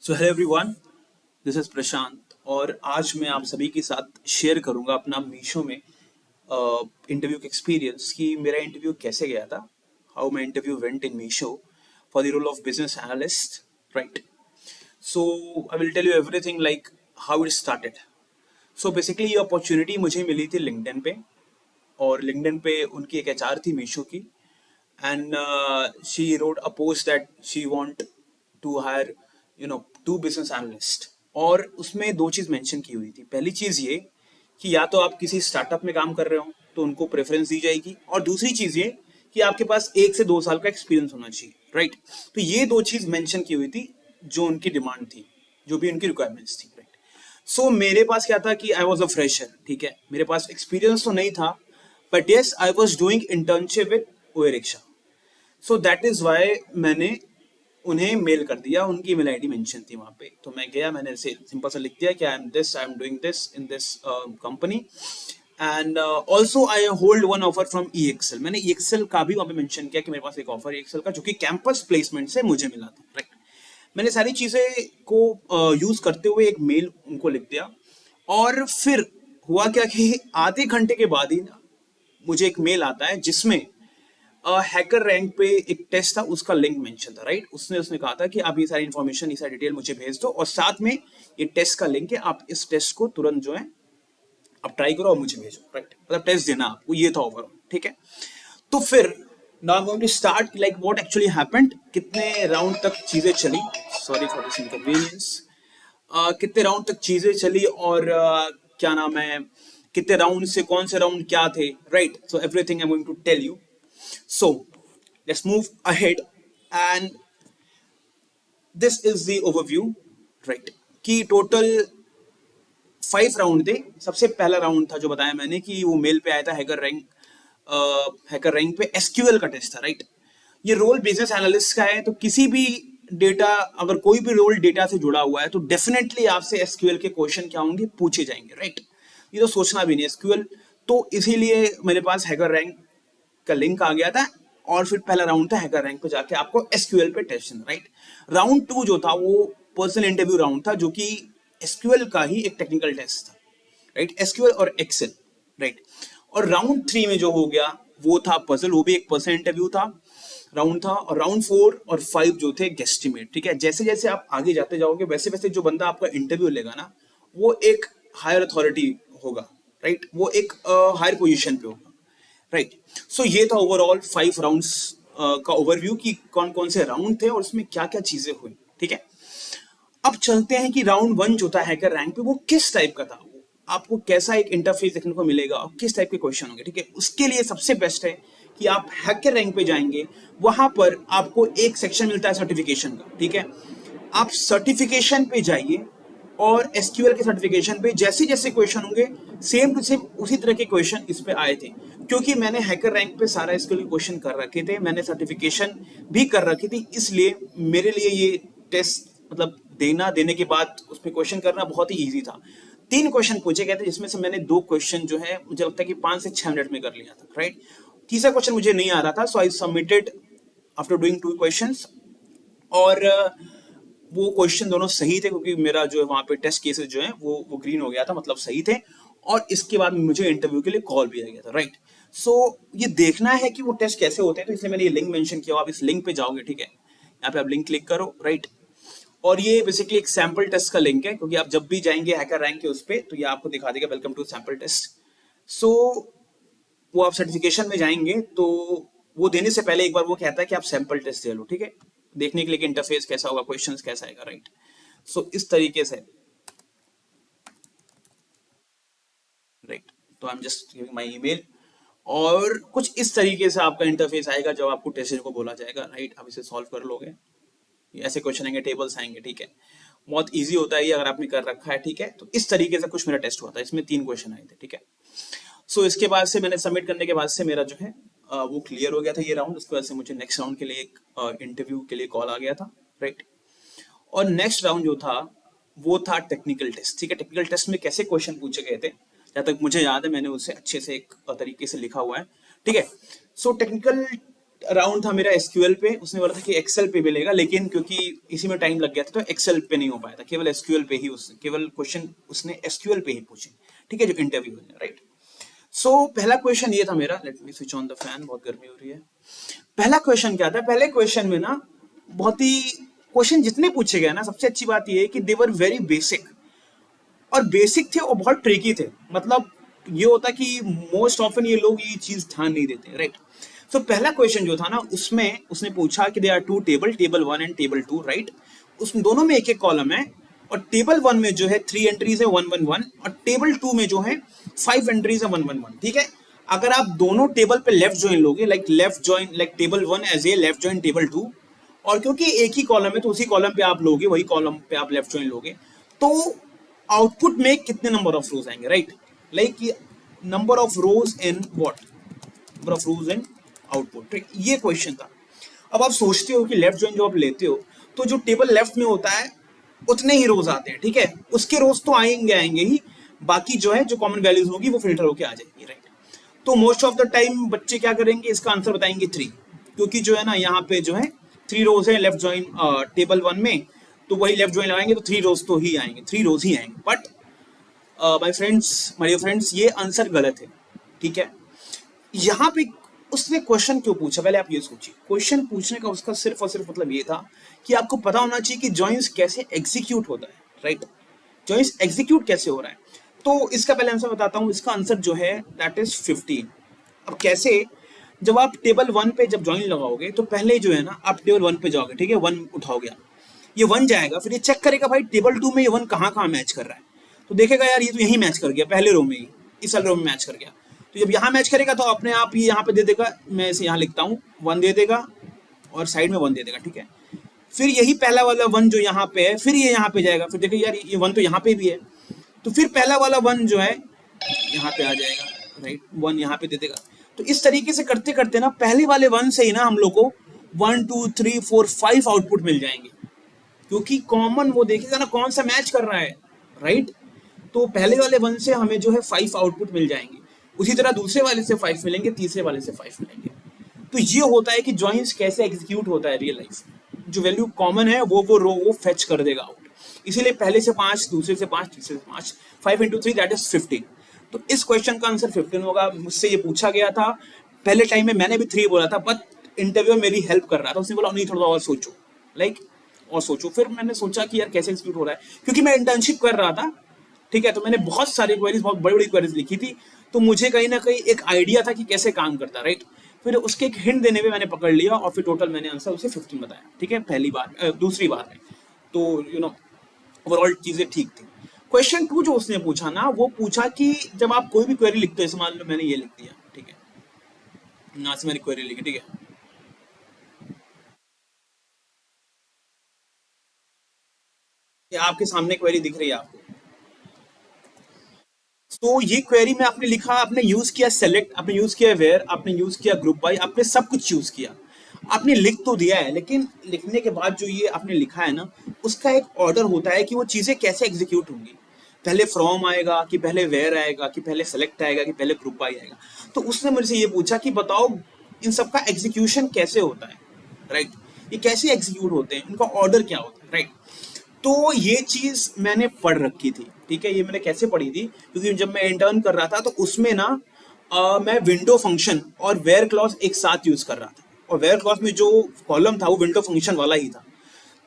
So hello everyone, this is Prashant और आज मैं आप सभी के साथ शेयर करूंगा अपना मीशो में इंटरव्यू का एक्सपीरियंस कि मेरा इंटरव्यू कैसे गया था, how my interview went in Meesho for the role of business analyst, right? So I will tell you everything like how it started. So basically ये अपॉर्चुनिटी मुझे मिली थी लिंक्डइन पे, और लिंक्डइन पे उनकी एक एचआर थी मीशो की, and she wrote a post that she want to hire two business analyst. और उसमें दो चीज मेंशन की हुई थी. पहली चीज ये कि या तो आप किसी स्टार्टअप में काम कर रहे हो तो उनको प्रेफरेंस दी जाएगी, और दूसरी चीज ये कि आपके पास 1 से 2 साल का एक्सपीरियंस होना चाहिए, राइट? तो ये दो चीज मेंशन की हुई थी जो उनकी डिमांड थी, जो भी उनकी रिक्वायरमेंट्स थी, राइट? सो मेरे पास क्या था कि आई वॉज अ फ्रेशर, ठीक है, मेरे पास एक्सपीरियंस तो नहीं था, but yes I was doing internship with Oye rickshaw. So that is why मैंने उन्हें मेल कर दिया, उनकी ईमेल आईडी मेंशन थी वहां पे. तो मैं गया, मैंने सिंपल सा लिख दिया कि I am doing this in this company, and also I hold one offer from EXL. मैंने EXL का भी वहां पे मेंशन किया कि मेरे पास एक ऑफर EXL का जो कि कैंपस प्लेसमेंट से मुझे मिला था, राइट? मैंने सारी चीजें को यूज करते हुए एक मेल उनको लिख दिया. और फिर हुआ क्या कि आधे घंटे के बाद ही ना मुझे एक मेल आता है जिसमें हैकर रैंक पे एक टेस्ट था, उसका लिंक मेंशन था, राइट? उसने कहा था कि आप ये सारी इन्फॉर्मेशन, ये सारी डिटेल मुझे भेज दो, और साथ में ये टेस्ट का लिंक है, आप इस टेस्ट को तुरंत जो है आप ट्राई करो और मुझे भेजो, राइट? मतलब टेस्ट देना आपको, ये था ओवरऑल, ठीक है? तो फिर now I am going to start like what actually happened, कितने राउंड तक चीजें चली. Sorry for this inconvenience. कितने राउंड तक चीजें चली, और क्या नाम है, कितने राउंड से कौन से राउंड क्या थे, right? So everything I am going to tell you. So let's move ahead, and this is the overview, right? कि टोटल 5 राउंड थे. सबसे पहला राउंड था जो बताया मैंने कि वो मेल पे आया था हैकर रैंक पे SQL का टेस्ट था, राइट? ये रोल बिजनेस एनालिस्ट का है, तो किसी भी डेटा, अगर कोई भी रोल डेटा से जुड़ा हुआ है तो डेफिनेटली आपसे SQL के क्वेश्चन क्या होंगे, पूछे जाएंगे, राइट? ये तो सोचना भी नहीं SQL. तो इसीलिए मेरे पास हैकर रैंक का लिंक आ गया था, और फिर पहला राउंड था हैकर रैंक पे जाके आपको SQL पे टेस्ट, राइट? राउंड 2 जो था वो पर्सनल इंटरव्यू राउंड था, जो कि SQL का ही एक टेक्निकल टेस्ट था, राइट? SQL और एक्सेल, राइट? और राउंड 3 में जो हो गया वो था पजल, वो भी एक पर्सनल इंटरव्यू था राउंड था. और राउंड 4 और 5 जो थे गेस्टिमेट, ठीक है? जैसे जैसे आप आगे जाते जाओगे वैसे वैसे जो बंदा आपका इंटरव्यू लेगा ना, वो एक हायर अथॉरिटी होगा, राइट? वो एक हायर पोजीशन पे होगा, राइट? सो ये था ओवरऑल 5 राउंड्स का ओवरव्यू कि कौन कौन से राउंड थे और उसमें क्या क्या चीजें हुई, ठीक है? अब चलते हैं कि राउंड 1 जो था हैकर रैंक पे, वो किस टाइप का था, आपको कैसा एक इंटरफेस देखने को मिलेगा और किस टाइप के क्वेश्चन होंगे, ठीक है? उसके लिए सबसे बेस्ट है कि आप हैकर रैंक पे जाएंगे, वहां पर आपको एक सेक्शन मिलता है सर्टिफिकेशन का, ठीक है? आप सर्टिफिकेशन पे जाइए, और SQL के सर्टिफिकेशन पे जैसे जैसे क्वेश्चन होंगे सेम टू सेम उसी तरह के क्वेश्चन इस पे आए थे, क्योंकि मैंने हैकर रैंक पे सारा SQL के क्वेश्चन कर रखे थे, मैंने सर्टिफिकेशन भी कर रखी थी, इसलिए मेरे लिए ये टेस्ट मतलब देने के बाद उसमें क्वेश्चन करना बहुत ही ईजी था. 3 क्वेश्चन पूछे गए थे, जिसमें से मैंने 2 क्वेश्चन जो है मुझे लगता है कि 5 से 6 मिनट में कर लिया था, राइट? तीसरा क्वेश्चन मुझे नहीं आ रहा था, so I submitted after doing 2 questions, और वो क्वेश्चन दोनों सही थे, क्योंकि मेरा जो है वहां पे टेस्ट केसेस जो है वो ग्रीन हो गया था, मतलब सही थे. और इसके बाद मुझे इंटरव्यू के लिए कॉल भी आ गया था, राइट? सो ये देखना है कि वो टेस्ट कैसे होते हैं, तो इसलिए मैंने ये लिंक मेंशन किया. आप इस लिंक पे जाओगे, ठीक है? यहाँ पे आप लिंक क्लिक करो, राइट? और ये बेसिकली एक सैंपल टेस्ट का लिंक है, क्योंकि आप जब भी जाएंगे हैकर रैंक के उस पे, तो ये आपको दिखा देगा वेलकम टू सैंपल टेस्ट. सो वो आप सर्टिफिकेशन में जाएंगे तो वो देने से पहले एक बार वो कहता है कि आप सैंपल टेस्ट दे लो, ठीक है? देखने के लिए कि इंटरफेस कैसा होगा, क्वेश्चंस कैसा आएगा, राइट? सो इस तरीके से, राइट? तो I am just giving my email, और कुछ इस तरीके से आपका इंटरफेस आएगा जब आपको टेस्ट देने को बोला जाएगा, राइट? आप इसे सॉल्व कर लोगे. ऐसे क्वेश्चन आएंगे, टेबल्स आएंगे, ठीक है? बहुत इजी होता है ये अगर आपने कर रखा है, ठीक है? तो इस तरीके से कुछ मेरा टेस्ट हुआ था, इसमें 3 क्वेश्चन आए थे, ठीक है? सो इसके बाद से मैंने सबमिट करने के बाद से मेरा जो है वो क्लियर हो गया था ये राउंड. उसके बाद से मुझे नेक्स्ट राउंड के लिए एक इंटरव्यू के लिए कॉल आ गया था, राइट? और नेक्स्ट राउंड जो था वो था टेक्निकल टेस्ट, ठीक है? टेक्निकल टेस्ट में कैसे क्वेश्चन पूछे गए थे, जहां तक मुझे याद है मैंने उसे अच्छे से एक तरीके से लिखा हुआ है, ठीक है? सो टेक्निकल राउंड था मेरा एसक्यूएल पे, उसने बोला था कि एक्सेल पे मिलेगा, लेकिन क्योंकि इसी में टाइम लग गया था तो एक्सेल पे नहीं हो पाया था, केवल एसक्यूएल पे ही उसने केवल क्वेश्चन उसने एसक्यूएल पे ही पूछे, ठीक है, जो इंटरव्यू है, राइट। सो पहला क्वेश्चन ये था मेरा, let me switch on the fan, बहुत गर्मी हो रही है। पहला क्वेश्चन क्या था, पहले क्वेश्चन में ना बहुत ही क्वेश्चन जितने पूछे गए ना, सबसे अच्छी बात ये है कि दे वर वेरी बेसिक, और बेसिक थे और बहुत ट्रिकी थे। मतलब ये होता कि मोस्ट ऑफन ये लोग ये चीज ध्यान नहीं देते, राइट। तो पहला क्वेश्चन जो था ना, उसमें उसने पूछा कि they are two table, table 1 and table 2, right. उस दोनों में एक एक कॉलम है, और टेबल 1 में जो है 3 एंट्रीज है 1 1 1, और टेबल 2 में जो है 5 एंट्रीज है 1 1 1, ठीक है। अगर आप दोनों टेबल पे लेफ्ट ज्वाइन लोगे, like left join, like table 1 as a left join table 2, और क्योंकि एक ही कॉलम है तो उसी कॉलम पे आप लोगे, वही कॉलम पे आप लेफ्ट ज्वाइन लोगे, तो आउटपुट में कितने नंबर ऑफ रोज आएंगे, right. Like number of rose in what, number of rose in output, ठीक, ये क्वेश्चन था। अब आप सोचते हो कि लेफ्ट ज्वाइन जो आप लेते हो, तो जो टेबल लेफ्ट में होता है उतने ही रोज आते हैं, ठीक है, उसके रोज तो आएंगे आएंगे ही, बाकी जो है जो कॉमन वैल्यूज होगी वो फिल्टर होके आ जाएगी, राइट। तो मोस्ट ऑफ द टाइम बच्चे क्या करेंगे, इसका आंसर बताएंगे 3, क्योंकि जो है ना यहाँ पे जो है 3 रोज है लेफ्ट ज्वाइन टेबल 1 में, तो वही लेफ्ट ज्वाइन लगाएंगे तो 3 रोज तो ही आएंगे, 3 रोज ही आएंगे। But my friends, my friends, ये आंसर गलत है, ठीक है। यहाँ पे उसने क्वेश्चन क्यों पूछा, पहले आप ये सोचिए, क्वेश्चन पूछने का उसका सिर्फ और सिर्फ मतलब ये था कि आपको पता होना चाहिए कि जॉइंस कैसे एग्जीक्यूट होता है, राइट। जॉइंस एग्जीक्यूट कैसे हो रहा है, तो इसका पहले आंसर बताता हूँ। इसका आंसर जो है दैट इज 15। अब कैसे, जब आप टेबल 1 पे जब जॉइन लगाओगे तो पहले जो है ना आप टेबल 1 पे जाओगे, ठीक है, 1 उठाओगे, ये 1 जाएगा, फिर ये चेक करेगा भाई टेबल 2 में ये 1 कहाँ कहाँ मैच कर रहा है, तो देखेगा यार ये तो यही मैच कर गया, पहले रो में ही, इस वाले रो में मैच कर गया, तो जब यहाँ मैच करेगा तो अपने आप ये यहाँ पे दे देगा, मैं इसे यहाँ लिखता हूँ 1 दे देगा, और साइड में 1 दे देगा, ठीक है। फिर यही पहला वाला 1 जो यहाँ पे है, फिर ये यहाँ पे जाएगा, फिर देखो यार ये 1 तो यहाँ पे भी है, तो फिर पहला वाला 1 जो है यहाँ पे आ जाएगा, राइट, 1 यहाँ पे दे देगा। तो इस तरीके से करते करते ना पहले वाले 1 से ही ना हम लोग को 1 2 3 4 5 आउटपुट मिल जाएंगे, क्योंकि कॉमन वो देखेगा ना कौन सा मैच कर रहा है, राइट। तो पहले वाले 1 से हमें जो है 5 आउटपुट मिल जाएंगे, उसी तरह दूसरे वाले से 5 मिलेंगे, तीसरे वाले से 5 मिलेंगे। तो ये होता है कि जॉइंस कैसे एग्जीक्यूट होता है रियल लाइफ में, जो वैल्यू कॉमन है वो रो वो फेच कर देगा आउट, इसीलिए पहले से 5, दूसरे से 5, तीसरे से 5, 5 इंटू 3 दैट इज 15। तो इस क्वेश्चन का आंसर 15 होगा। मुझसे ये पूछा गया था, पहले टाइम में मैंने भी 3 बोला था, बट इंटरव्यू मेरी हेल्प कर रहा था, उसने बोला नहीं थोड़ा और सोचो, लाइक और सोचो। फिर मैंने सोचा कि यार कैसे एग्जीक्यूट हो रहा है, क्योंकि मैं इंटर्नशिप कर रहा था, ठीक है, तो मैंने बहुत सारी क्वेरीज, बहुत बड़ी बड़ी क्वेरीज लिखी थी, तो मुझे कहीं ना कहीं एक आइडिया था कि कैसे काम करता, राइट। फिर उसके एक हिंट देने में मैंने पकड़ लिया, और फिर टोटल मैंने आंसर उसे 15 बताया, ठीक है, पहली बार दूसरी बार में, तो ओवरऑल चीजें ठीक थी। क्वेश्चन 2 जो उसने पूछा ना, वो पूछा कि जब आप कोई भी क्वेरी लिखते हो, मान लो मैंने ये लिख दिया, ठीक है, यहाँ से मैंने क्वेरी लिखी, ठीक है, ये आपके सामने क्वेरी दिख रही है आपको। तो ये क्वेरी में आपने लिखा, आपने यूज किया सेलेक्ट, आपने यूज किया वेयर, आपने यूज किया ग्रुप बाय, आपने सब कुछ यूज किया, आपने लिख तो दिया है, लेकिन लिखने के बाद जो ये आपने लिखा है ना, उसका एक ऑर्डर होता है कि वो चीजें कैसे एग्जीक्यूट होंगी, पहले फ्रॉम आएगा कि पहले वेयर आएगा कि पहले सेलेक्ट आएगा कि पहले ग्रुप बाय आएगा। तो उसने मुझसे ये पूछा कि बताओ इन सब का एग्जीक्यूशन कैसे होता है, राइट, ये कैसे एग्जीक्यूट होते हैं, इनका ऑर्डर क्या होता है, राइट। तो ये चीज मैंने पढ़ रखी थी, ठीक है, ये मैंने कैसे पढ़ी थी, क्योंकि जब मैं इंटर्न कर रहा था तो उसमें ना मैं विंडो फंक्शन और वेयर क्लॉज एक साथ यूज कर रहा था, और वेयर क्लॉज में जो कॉलम था वो विंडो फंक्शन वाला ही था,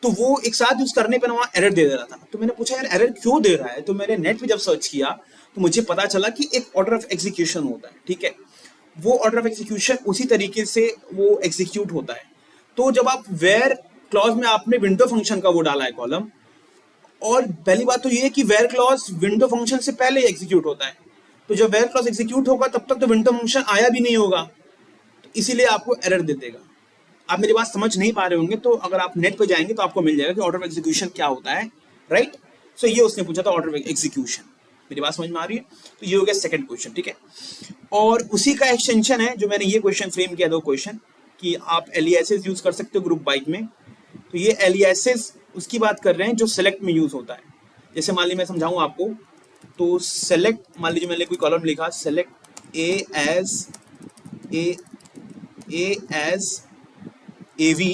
तो वो एक साथ यूज करने पर वहाँ एरर दे रहा था। तो मैंने पूछा यार एरर क्यों दे रहा है, तो मैंने नेट पे जब सर्च किया तो मुझे पता चला कि एक ऑर्डर ऑफ एग्जीक्यूशन होता है, ठीक है, वो ऑर्डर ऑफ एग्जीक्यूशन उसी तरीके से वो एग्जीक्यूट होता है। तो जब आप वेयर क्लॉज में आपने विंडो फंक्शन का वो डाला है कॉलम, और पहली बात तो ये है कि वेयर क्लॉज विंडो फंक्शन से पहले एग्जीक्यूट होता है, तो जब वेयर क्लॉज एग्जीक्यूट होगा तब तक तो विंडो फंक्शन आया भी नहीं होगा, तो इसीलिए आपको एरर दे देगा। आप मेरी बात समझ नहीं पा रहे होंगे, तो अगर आप नेट पे जाएंगे तो आपको मिल जाएगा कि ऑर्डर ऑफ एग्जीक्यूशन क्या होता है, राइट। सो ये उसने पूछा था ऑर्डर ऑफ एग्जीक्यूशन, मेरी बात समझ में आ रही है। तो ये हो गया सेकंड क्वेश्चन, ठीक है, और उसी का एक्सटेंशन है जो मैंने ये क्वेश्चन फ्रेम किया, दो क्वेश्चन, कि आप एलियासेस यूज कर सकते हो ग्रुप बाइक में। तो ये एलियासेस उसकी बात कर रहे हैं जो सेलेक्ट में यूज होता है। जैसे मान लीजिए मैं समझाऊं आपको, तो सेलेक्ट, मान लीजिए मैंने कोई कॉलम लिखा select a as AV,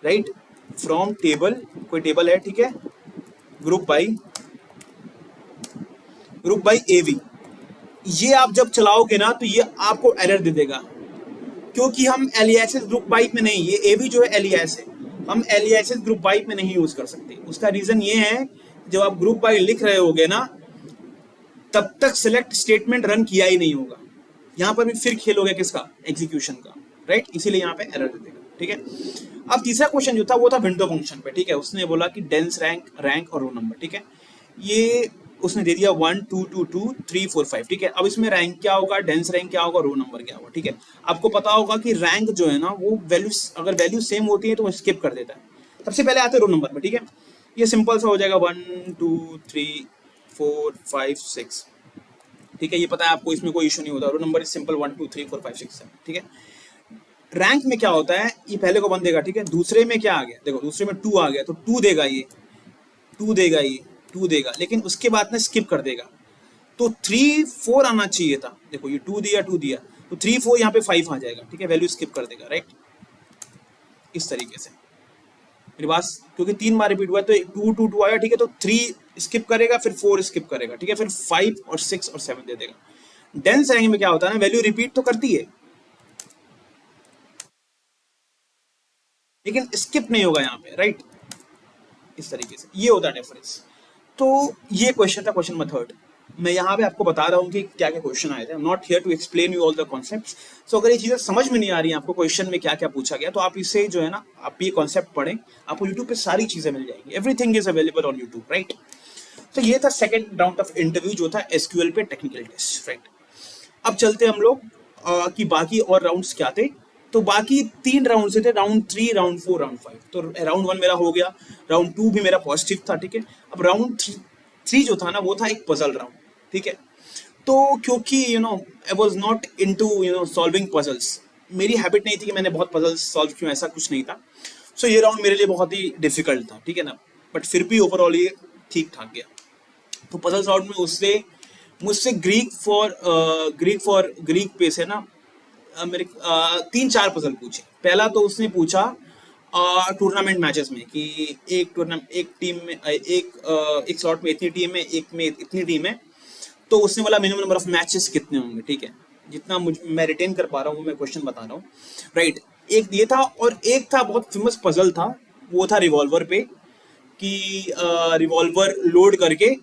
right, from table, कोई टेबल है, ठीक है, ग्रुप बाई एवी। ये आप जब चलाओगे ना तो ये आपको एरर दे देगा, क्योंकि हम एलियासेस ग्रुप बाइट में नहीं, ये एवी जो है एलियास है, हम एलियासेस ग्रुप बाइट में नहीं यूज कर सकते। उसका रीजन ये है, जब आप ग्रुप बाइट लिख रहे होगे ना, तब तक सिलेक्ट स्टेटमेंट रन किया ही नहीं होगा, यहाँ पर भी फिर खेल हो गया किसका, एग्जीक्यूशन का, राइट, इसीलिए यहाँ पे एरर दे देगा, ठीक है। अब तीसरा क्वेश्चन जो था वो था विंडो फंक्शन पे, ठीक है। उसने बोला कि डेंस रैंक और रो नंबर, ठीक है। ये उसने दे दिया 1 2 2 2 3 4 5, ठीक है। अब इसमें रैंक क्या होगा, डेंस रैंक क्या होगा, रो नंबर क्या होगा, ठीक है। आपको पता होगा कि रैंक जो है ना वो वैल्यू, अगर वैल्यू सेम होती है तो वो स्किप कर देता है। सबसे पहले आते हैं रो नंबर में, ठीक है। ये सिंपल सा हो जाएगा 1 2 3 4 5 6, ठीक है। ये पता है आपको, इसमें कोई इशू नहीं होता। रो नंबर इज सिंपल 1 2 3 4 5 6 7, ठीक है। रैंक में क्या होता है, ये पहले को 1 देगा, ठीक है। दूसरे में क्या आ गया, देखो दूसरे में 2 आ गया तो 2 देगा, ये 2 देगा, ये 2 देगा, लेकिन उसके बाद में स्किप कर देगा, तो 3 4 आना चाहिए था। देखो ये 2 दिया, 2 दिया, तो 3 4 यहाँ पे 5 आ जाएगा, ठीक है। वैल्यू स्किप कर देगा, राइट, इस तरीके से मेरी बात, क्योंकि 3 बार रिपीट हुआ तो 2 2 2 आया, ठीक है। तो 3 स्किप करेगा, फिर 4 स्किप करेगा, ठीक है, फिर 5 और 6 और 7 दे देगा। डेंस रैंक में क्या होता है ना, वैल्यू रिपीट तो करती है लेकिन स्किप नहीं होगा यहाँ पे, राइट, इस तरीके से ये होता है डिफरेंस। तो ये क्वेश्चन था, क्वेश्चन नंबर 3। मैं यहाँ पे आपको बता रहा हूँ कि क्या क्या क्वेश्चन आए थे। Not here to explain you all the concepts. So अगर ये चीजें समझ में नहीं आ रही हैं आपको क्वेश्चन में क्या क्या पूछा गया, तो आप इसे जो है ना, आप ये कॉन्सेप्ट पढ़ें, आपको यूट्यूब पे सारी चीजें मिल जाएंगी। Everything is available on YouTube, right. तो ये था सेकंड राउंड ऑफ इंटरव्यू जो था एसक्यूएल पे टेक्निकल टेस्ट, राइट। अब चलते हम लोग कि बाकी और राउंड्स क्या थे। तो बाकी 3 राउंड से थे, राउंड 3, राउंड 4, राउंड 5। तो राउंड 1 मेरा हो गया, राउंड 2 भी मेरा पॉजिटिव था, ठीक है। अब राउंड 3 जो था ना वो था एक पजल राउंड, ठीक है। तो क्योंकि I was not into solving puzzles, मेरी हैबिट नहीं थी कि मैंने बहुत पजल्स सॉल्व किए, ऐसा कुछ नहीं था। सो ये राउंड मेरे लिए बहुत ही डिफिकल्ट था, ठीक है ना, बट फिर भी ओवरऑल ये ठीक ठाक गया। तो पजल्स राउंड में उससे मुझसे ग्रीक पे से ना मेरे 3 4 पजल पूछे। पहला तो उसने पूछा टूर्नामेंट मैचेस में कि एक टीम में एक स्लॉट में इतनी टीम है, एक में इतनी टीम है, तो उसने बोला मिनिमम नंबर ऑफ मैचेस कितने होंगे, ठीक है। जितना मैं रिटेन कर पा रहा हूँ वो मैं क्वेश्चन बता रहा हूँ, राइट। एक ये था, और एक था बहुत फेमस पजल था, वो था रिवॉल्वर पे, कि रिवॉल्वर लोड करके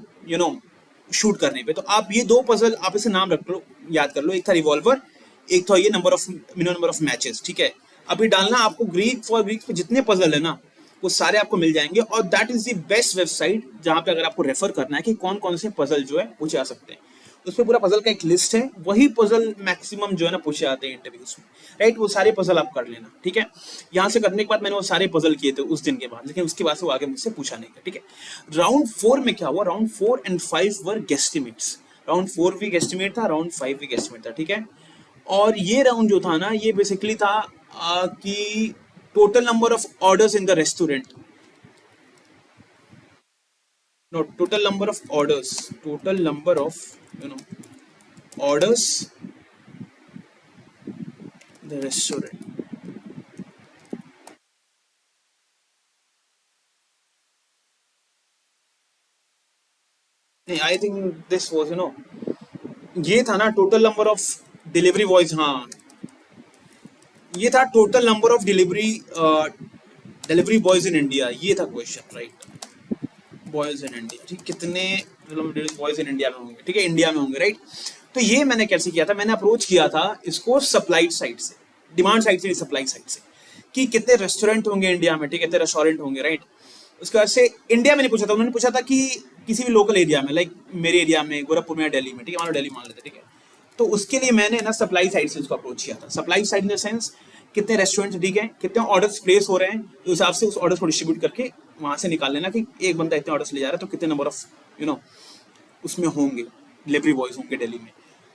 शूट करने पे। तो आप ये 2 पजल आप इसे नाम रख लो, याद कर लो। एक था रिवॉल्वर, एक था ये मिनिमम नंबर ऑफ मैचेस, ठीक है। अभी डालना आपको ग्रीक पे जितने पजल है ना वो सारे आपको मिल जाएंगे, और that is the best website जहां पे अगर आपको रेफर करना है कि कौन कौन से पजल जो है पूछे आ सकते हैं। उस पर पूरा पजल का एक लिस्ट है, वही पजल मैक्सिमम जो है ना पूछे आते हैं इंटरव्यूज में, राइट। वो सारे पजल आप कर लेना, ठीक है। यहाँ से करने के बाद मैंने वो सारे पजल किए थे उस दिन के बाद, लेकिन उसके बाद से वो आगे मुझसे पूछा नहीं गया, ठीक है। राउंड 4 में क्या हुआ, राउंड 4 एंड 5 वर गेस्टिमेट्स। राउंड 4 भी गेस्टिमेट था, राउंड 5 भी गेस्टिमेट था, ठीक है। और ये राउंड जो था ना, ये बेसिकली था कि total number of orders in the restaurant, no, total number of orders in the restaurant. नहीं, आई थिंक दिस वाज ये था ना total number of delivery boys, हाँ ये था total number of delivery boys in India, ये था question, right. Boys in India, ठीक, कितने बॉयज इन इंडिया में होंगे, ठीक है, इंडिया में होंगे, राइट। तो ये मैंने कैसे किया था, मैंने अप्रोच किया था इसको सप्लाई साइड से, डिमांड साइड से, सप्लाई साइड से, कि कितने रेस्टोरेंट होंगे इंडिया में, ठीक है, कितने रेस्टोरेंट होंगे, राइट। उसके बाद से इंडिया में नहीं पूछा था, उन्होंने पूछा था कि किसी भी लोकल एरिया में, लाइक मेरे एरिया में, गोरखपुर में, दिल्ली में, ठीक है, मान लो दिल्ली मान लेते, ठीक है। तो उसके लिए मैंने ना सप्लाई साइड से उसको अप्रोच किया था। Supply side in the sense कितने रेस्टोरेंट, ठीक है, कितने ऑर्डर्स प्लेस हो रहे हैं, उस हिसाब से उस ऑर्डर्स को डिस्ट्रीब्यूट करके वहां से निकाल लेना कि एक बंदा इतने ऑर्डर्स ले जा रहा है तो कितने नंबर ऑफ उसमें होंगे डिलीवरी बॉयज होंगे दिल्ली में।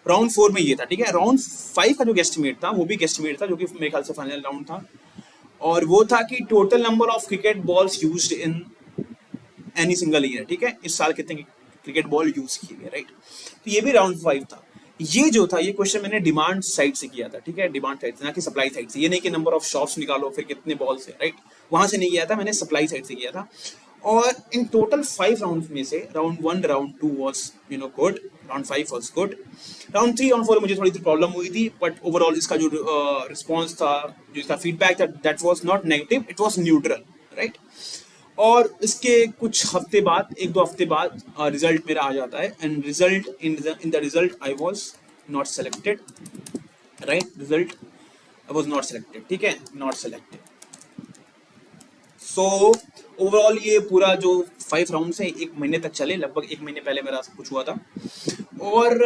राउंड 4 में ये था, ठीक है। राउंड 5 का जो गेस्टिमेट था वो भी गेस्टिमेट था, जो कि मेरे ख्याल से फाइनल राउंड था, और वो था कि total number of cricket balls used in any single year, ठीक है, इस साल कितने क्रिकेट बॉल यूज किए गए, राइट। तो ये भी राउंड 5 था। ये जो था ये क्वेश्चन मैंने डिमांड साइड से किया था, ठीक है, डिमांड साइड से, ना कि सप्लाई साइड से। ये नहीं कि नंबर ऑफ शॉप्स निकालो फिर कितने बॉल्स है, राइट, वहां से नहीं किया था, मैंने सप्लाई साइड से किया था। और इन टोटल 5 राउंड में से round 1 round 2 was good, round 5 was good, round 3 round 4 मुझे थोड़ी सी प्रॉब्लम हुई थी, बट ओवरऑल इसका जो रिस्पॉन्स था, जो इसका फीडबैक था, that was not negative, it was neutral, right. और इसके कुछ हफ्ते बाद, 1-2 हफ्ते बाद रिजल्ट मेरा आ जाता है, and result in the result I was not selected, right, result I was not selected, ठीक है, नॉट सेलेक्टेड। सो ओवरऑल ये पूरा जो 5 राउंड है 1 महीने तक चले, लगभग 1 महीने पहले मेरा सब कुछ हुआ था। और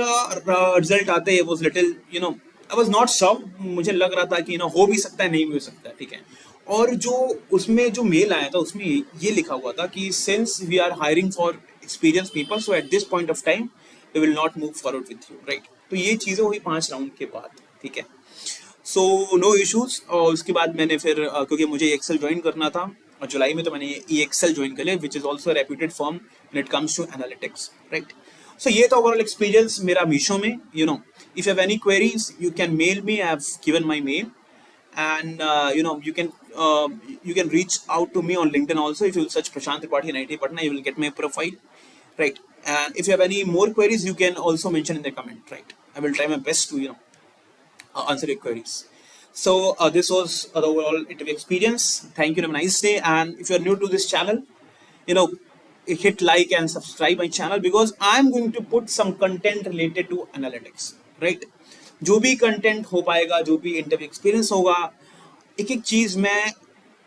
रिजल्ट आते he was little I was not sure, मुझे लग रहा था कि हो भी सकता है, नहीं भी हो सकता है, ठीक है। और जो उसमें जो मेल आया था उसमें ये लिखा हुआ था कि since we are hiring for experience people, so at this point of time we will not move forward with you, right. तो ये चीजें हुई 5 राउंड के बाद, ठीक है। So no issues. और उसके बाद मैंने फिर क्योंकि मुझे एक्सेल ज्वाइन करना था और जुलाई में, तो मैंने ये एक्सेल ज्वाइन कर लिया, which is also reputed firm when it comes to analytics, right. So ये था ओवरऑल एक्सपीरियंस मेरा मीशो में। If you have any queries you can mail me, I have given my mail, and you can reach out to me on LinkedIn also. If you will search Prashant Tripathi in IT Patna, you will get my profile, right? And if you have any more queries, you can also mention in the comment, right? I will try my best to answer your queries. So this was the overall interview experience. Thank you and have a nice day. And if you are new to this channel, you know hit like and subscribe my channel, because I'm going to put some content related to analytics, right? जो भी content हो पाएगा, जो भी interview experience होगा, एक एक चीज मैं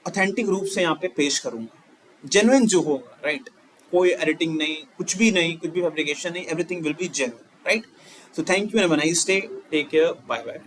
ऑथेंटिक रूप से यहाँ पे पेश करूंगा, जेन्युइन जो होगा, राइट। कोई एडिटिंग नहीं, कुछ भी नहीं, कुछ भी फैब्रिकेशन नहीं, everything will be genuine, right. So thank you and have a nice day, take care, bye bye.